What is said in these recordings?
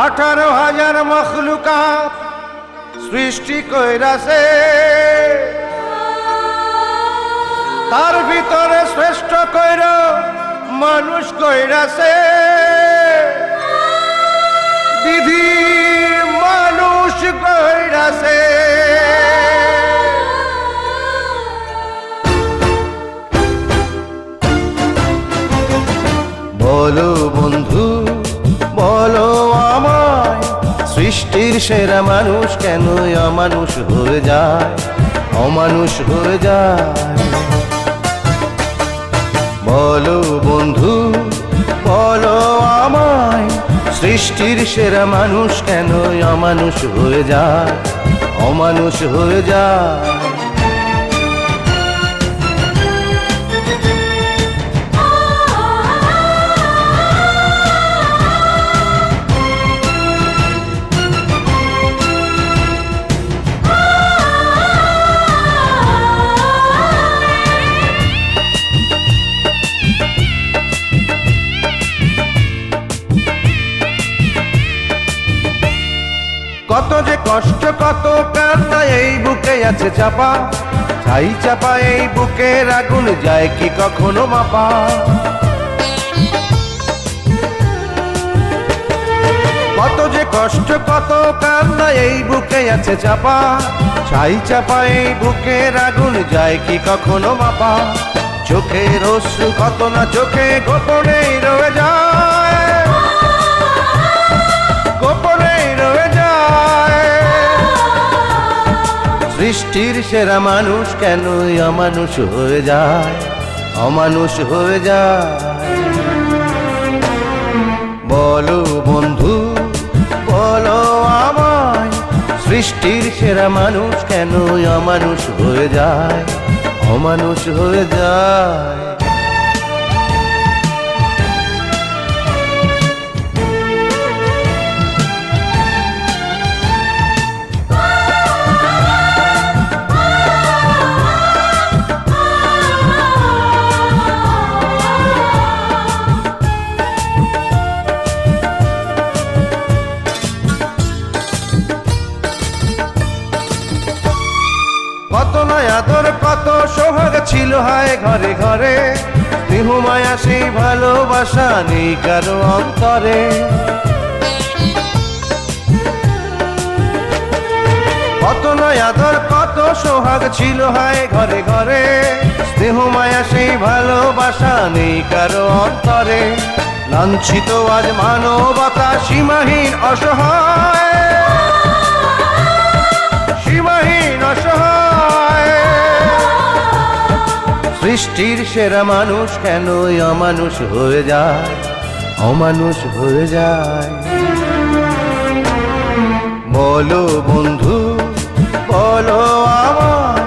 18,000 মখলুকাত সৃষ্টি কইরাছে, তার ভিতরে শ্রেষ্ঠ কইর মানুষ কইরাছে। বিধি মানুষ কইরাছে। বলো বন্ধু বলো আমায়, সৃষ্টির সেরা মানুষ কেন অমানুষ হয়ে যায়, অমানুষ হয়ে যায়? বলো বন্ধু বলো আমায়, সৃষ্টির সেরা মানুষ কেন অমানুষ হয়ে যায়, অমানুষ হয়ে যায়? কত যে কষ্ট কত কান্না এই বুকে আছে চাপা, ছাই চাপা এই বুকের আগুন যায় কি কখনো মাপা? কত যে কষ্ট কত কান্না এই বুকে আছে চাপা, ছাই চাপা এই বুকের আগুন যায় কি কখনো মাপা? চোখের অশ্রু কত না চোখে গোপনেই রয়ে যায়, গোপনেই রয়ে যায়। সৃষ্টির সেরা মানুষ কেন অমানুষ হয়ে যায়, অমানুষ হয়ে যায়? বলো বন্ধু বলো আমায়, সৃষ্টির সেরা মানুষ কেন অমানুষ হয়ে যায়, অমানুষ হয়ে যায়? কত নয় আদর কত সোহাগ ছিল হায় ঘরে ঘরে, স্নেহ মায়া সেই ভালোবাসা নেই কারো অন্তরে। কত নয় আদর কত সোহাগ ছিল হায় ঘরে ঘরে, স্নেহ মায়া সেই ভালোবাসা নেই কারো অন্তরে। লাঞ্ছিত আজ মানবতা সীমাহীন অসহায়, সীমাহীন অসহায়। সৃষ্টির সেরা মানুষ কেন অমানুষ হয়ে যায়, অমানুষ হয়ে যায়? বলো বন্ধু বলো আমায়,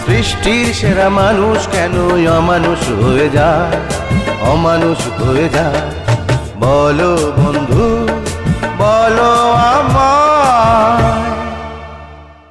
সৃষ্টির সেরা মানুষ কেন অমানুষ হয়ে যায়, অমানুষ হয়ে যায়? বলো বন্ধু বলো আমায়।